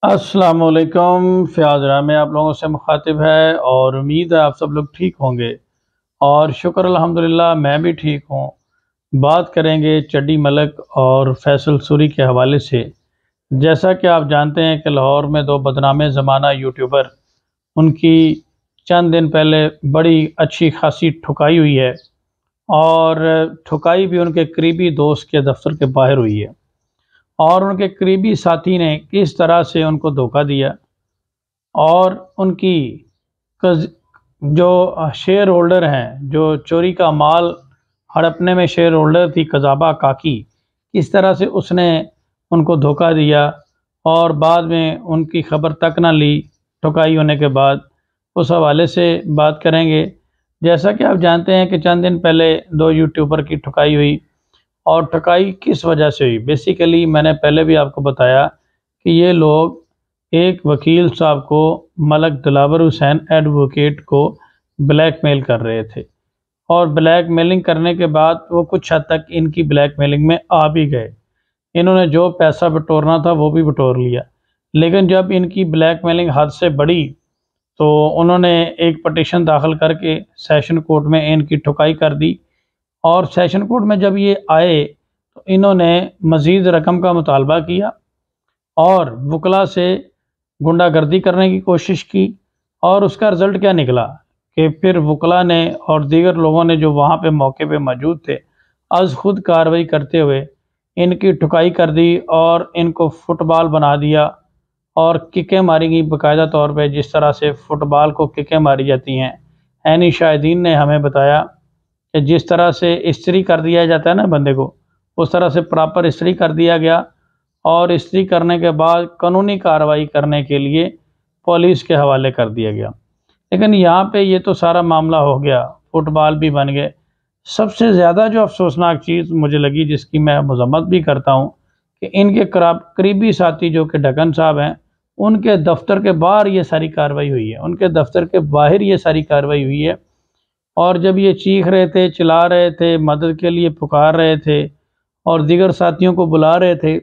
अस्सलामुअलैकुम। फ़याज़ रामे आप लोगों से मुखातिब है और उम्मीद है आप सब लोग ठीक होंगे और शुक्र अल्हम्दुलिल्लाह मैं भी ठीक हूँ। बात करेंगे चड्डी मलिक और फैसल सूरी के हवाले से। जैसा कि आप जानते हैं कि लाहौर में दो बदनाम ज़माना यूट्यूबर, उनकी चंद दिन पहले बड़ी अच्छी खासी ठुकाई हुई है और ठुकाई भी उनके करीबी दोस्त के दफ्तर के बाहर हुई है और उनके करीबी साथी ने किस तरह से उनको धोखा दिया और उनकी जो शेयर होल्डर हैं, जो चोरी का माल हड़पने में शेयर होल्डर थी कज़ाबा काकी, किस तरह से उसने उनको धोखा दिया और बाद में उनकी खबर तक ना ली ठुकाई होने के बाद, उस हवाले से बात करेंगे। जैसा कि आप जानते हैं कि चंद दिन पहले दो यूट्यूबर की ठुकाई हुई और ठुकाई किस वजह से हुई। बेसिकली मैंने पहले भी आपको बताया कि ये लोग एक वकील साहब को, मलक दिलावर हुसैन एडवोकेट को ब्लैकमेल कर रहे थे और ब्लैकमेलिंग करने के बाद वो कुछ हद तक इनकी ब्लैकमेलिंग में आ भी गए। इन्होंने जो पैसा बटोरना था वो भी बटोर लिया, लेकिन जब इनकी ब्लैकमेलिंग हद से बढ़ी तो उन्होंने एक पटिशन दाखिल करके सेशन कोर्ट में इनकी ठुकाई कर दी और सेशन कोर्ट में जब ये आए तो इन्होंने मज़ीद रकम का मुतालबा किया और वकला से गुंडागर्दी करने की कोशिश की और उसका रिज़ल्ट क्या निकला कि फिर वकला ने और दीगर लोगों ने जो वहाँ पे मौके पे मौजूद थे, अज़ खुद कार्रवाई करते हुए इनकी ठुकाई कर दी और इनको फ़ुटबॉल बना दिया और किकें मारी गई बाकायदा तौर पे, जिस तरह से फ़ुटबॉल को किकें मारी जाती हैं। ऐनी शाहिदीन ने हमें बताया कि जिस तरह से इस्त्री कर दिया जाता है ना बंदे को, उस तरह से प्रॉपर इस्त्री कर दिया गया और इस्त्री करने के बाद कानूनी कार्रवाई करने के लिए पुलिस के हवाले कर दिया गया। लेकिन यहाँ पे ये तो सारा मामला हो गया, फुटबॉल भी बन गए। सबसे ज़्यादा जो अफसोसनाक चीज़ मुझे लगी, जिसकी मैं मज़म्मत भी करता हूँ, कि इनके करीबी साथी जो कि ढक्कन साहब हैं, उनके दफ्तर के बाहर ये सारी कार्रवाई हुई है, उनके दफ्तर के बाहर ये सारी कार्रवाई हुई है। और जब ये चीख रहे थे, चिल्ला रहे थे, मदद के लिए पुकार रहे थे और दीगर साथियों को बुला रहे थे,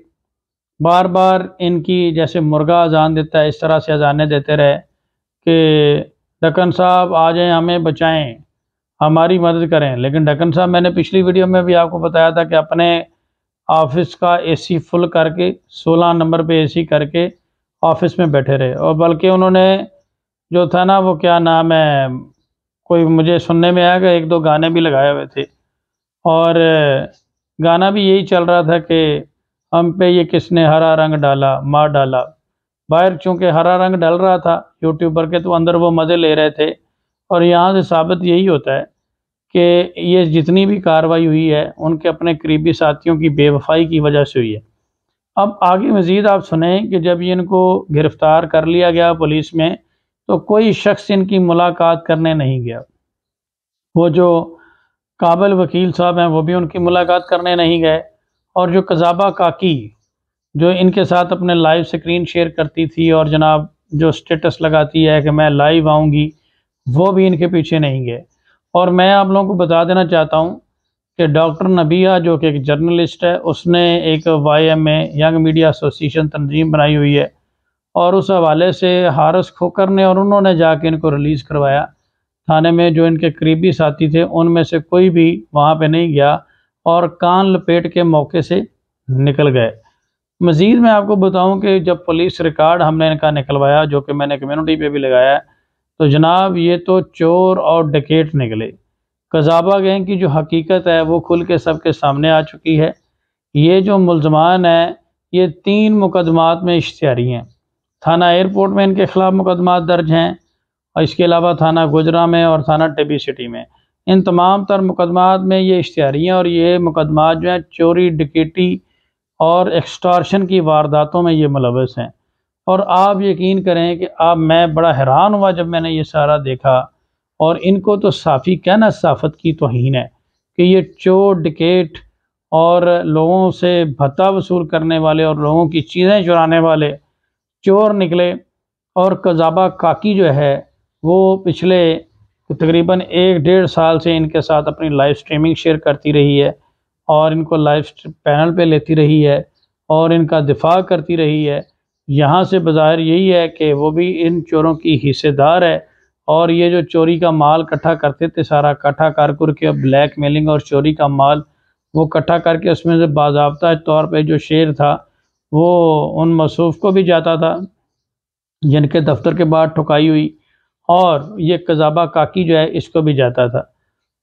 बार बार इनकी जैसे मुर्गा अजान देता है इस तरह से अजानें देते रहे कि ढक्कन साहब आ जाएं, हमें बचाएं, हमारी मदद करें। लेकिन ढक्कन साहब, मैंने पिछली वीडियो में भी आपको बताया था कि अपने ऑफिस का एसी फुल करके 16 नंबर पे एसी करके ऑफिस में बैठे रहे और बल्कि उन्होंने जो था ना, वो क्या नाम है, कोई मुझे सुनने में आया कि एक दो गाने भी लगाए हुए थे और गाना भी यही चल रहा था कि हम पे ये किसने हरा रंग डाला, मार डाला। बाहर चूँकि हरा रंग डल रहा था यूट्यूबर के, तो अंदर वो मज़े ले रहे थे। और यहाँ से साबित यही होता है कि ये जितनी भी कार्रवाई हुई है उनके अपने करीबी साथियों की बेवफाई की वजह से हुई है। अब आगे मज़ीद आप सुने कि जब ये इनको गिरफ़्तार कर लिया गया पुलिस में, तो कोई शख्स इनकी मुलाकात करने नहीं गया। वो जो काबिल वकील साहब हैं वो भी उनकी मुलाकात करने नहीं गए और जो कज़ाबा काकी, जो इनके साथ अपने लाइव स्क्रीन शेयर करती थी और जनाब जो स्टेटस लगाती है कि मैं लाइव आऊँगी, वो भी इनके पीछे नहीं गए। और मैं आप लोगों को बता देना चाहता हूँ कि डॉक्टर नबिया, जो कि एक जर्नलिस्ट है, उसने एक YMA यंग मीडिया एसोसिएशन तंजीम बनाई हुई है और उस हवाले से हारिस खोकर ने और उन्होंने जाके इनको रिलीज़ करवाया थाने में। जो इनके करीबी साथी थे उनमें से कोई भी वहाँ पे नहीं गया और कान लपेट के मौके से निकल गए। मज़ीद मैं आपको बताऊं कि जब पुलिस रिकॉर्ड हमने इनका निकलवाया, जो कि मैंने कम्युनिटी पे भी लगाया है, तो जनाब ये तो चोर और डकैत निकले। कज़ाबा गैंग की जो हकीकत है वो खुल के सबके सामने आ चुकी है। ये जो मुलजमान हैं, ये 3 मुकदमात में इश्तिहारी हैं। थाना एयरपोर्ट में इनके ख़िलाफ़ मुकदमात दर्ज हैं और इसके अलावा थाना गुजरा में और थाना टिबी सिटी में। इन तमाम तर मुकदमात में ये इश्तिहारी हैं और ये मुकदमात जो हैं चोरी, डकैती और एक्सटॉर्शन की वारदातों में ये मुलव्वस हैं। और आप यकीन करें कि मैं बड़ा हैरान हुआ जब मैंने ये सारा देखा। और इनको तो साफ़ी कहना सफ़ात की तौहीन है कि ये चोर, डकैत और लोगों से भत्ता वसूल करने वाले और लोगों की चीज़ें चुराने वाले चोर निकले। और कज़ाबा काकी जो है वो पिछले तकरीबन 1-1.5 साल से इनके साथ अपनी लाइव स्ट्रीमिंग शेयर करती रही है और इनको लाइव पैनल पे लेती रही है और इनका दिफा करती रही है। यहाँ से बज़ाहिर यही है कि वो भी इन चोरों की हिस्सेदार है, और ये जो चोरी का माल इकट्ठा करते थे सारा इकट्ठा कर के ब्लैक मेलिंग और चोरी का माल वो इकट्ठा करके उसमें से बाज़ाब्ता तौर पे जो शेयर था वो उन मसूफ़ को भी जाता था जिनके दफ्तर के बाद ठुकाई हुई, और ये कज़ाबा काकी जो है इसको भी जाता था।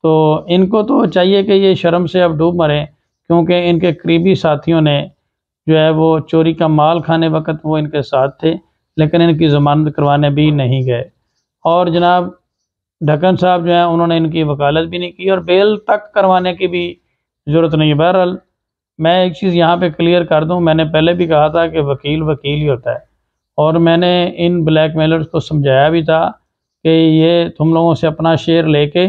तो इनको तो चाहिए कि ये शर्म से अब डूब मरें, क्योंकि इनके करीबी साथियों ने जो है वो चोरी का माल खाने वक्त वो इनके साथ थे, लेकिन इनकी ज़मानत करवाने भी नहीं गए। और जनाब ढक्कन साहब जो हैं उन्होंने इनकी वकालत भी नहीं की और बेल तक करवाने की भी ज़रूरत नहीं है। बहरहाल मैं एक चीज़ यहाँ पे क्लियर कर दूँ, मैंने पहले भी कहा था कि वकील वकील ही होता है, और मैंने इन ब्लैकमेलर्स को समझाया भी था कि ये तुम लोगों से अपना शेयर लेके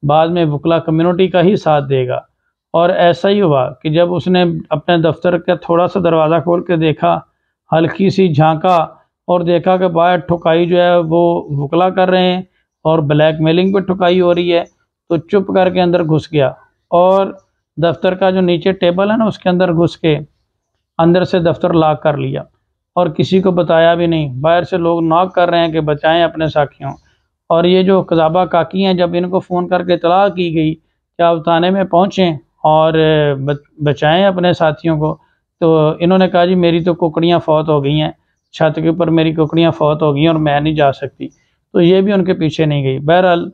बाद में वकला कम्युनिटी का ही साथ देगा। और ऐसा ही हुआ कि जब उसने अपने दफ्तर का थोड़ा सा दरवाज़ा खोल के देखा, हल्की सी झांका और देखा कि बाहर ठुकाई जो है वो वकला कर रहे हैं और ब्लैकमेलिंग पे ठुकाई हो रही है, तो चुप करके अंदर घुस गया और दफ्तर का जो नीचे टेबल है ना उसके अंदर घुस के अंदर से दफ्तर लॉक कर लिया और किसी को बताया भी नहीं। बाहर से लोग नॉक कर रहे हैं कि बचाएं अपने साथियों। और ये जो कज़ाबा काकी हैं, जब इनको फ़ोन करके इतला की गई कि आप थाने में पहुँचें और बचाएं अपने साथियों को, तो इन्होंने कहा जी मेरी तो कुकड़ियाँ फौत हो गई हैं, छत के ऊपर मेरी कुकड़ियाँ फौत हो गई हैं और मैं नहीं जा सकती। तो ये भी उनके पीछे नहीं गई। बहरहाल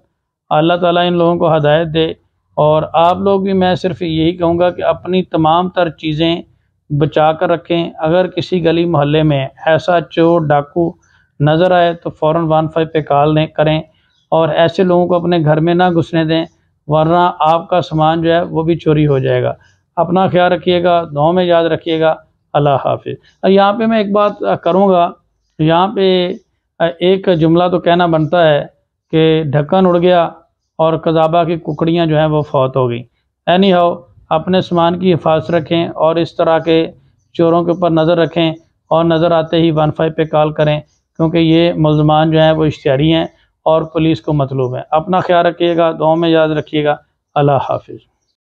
अल्लाह ताला इन लोगों को हदायत दे, और आप लोग भी, मैं सिर्फ यही कहूँगा कि अपनी तमाम तर चीज़ें बचा कर रखें। अगर किसी गली मोहल्ले में ऐसा चोर डाकू नज़र आए तो फ़ौरन 15 पे कॉल करें और ऐसे लोगों को अपने घर में ना घुसने दें, वरना आपका सामान जो है वो भी चोरी हो जाएगा। अपना ख्याल रखिएगा, दुआ में याद रखिएगा। अल्लाह हाफिज़। यहाँ पे मैं एक बात करूँगा, यहाँ पे एक जुमला तो कहना बनता है कि ढक्कन उड़ गया और कज़ाबा की कुकड़ियाँ जो हैं वो फौत हो गई। एनी हाउ, अपने सामान की हिफाजत रखें और इस तरह के चोरों के ऊपर नज़र रखें और नज़र आते ही 15 पे कॉल करें, क्योंकि ये मुल्ज़मान जो हैं वो इश्तिहारी हैं और पुलिस को मतलूब है। अपना ख्याल रखिएगा, दुआ में याद रखिएगा। अल्लाह हाफिज़।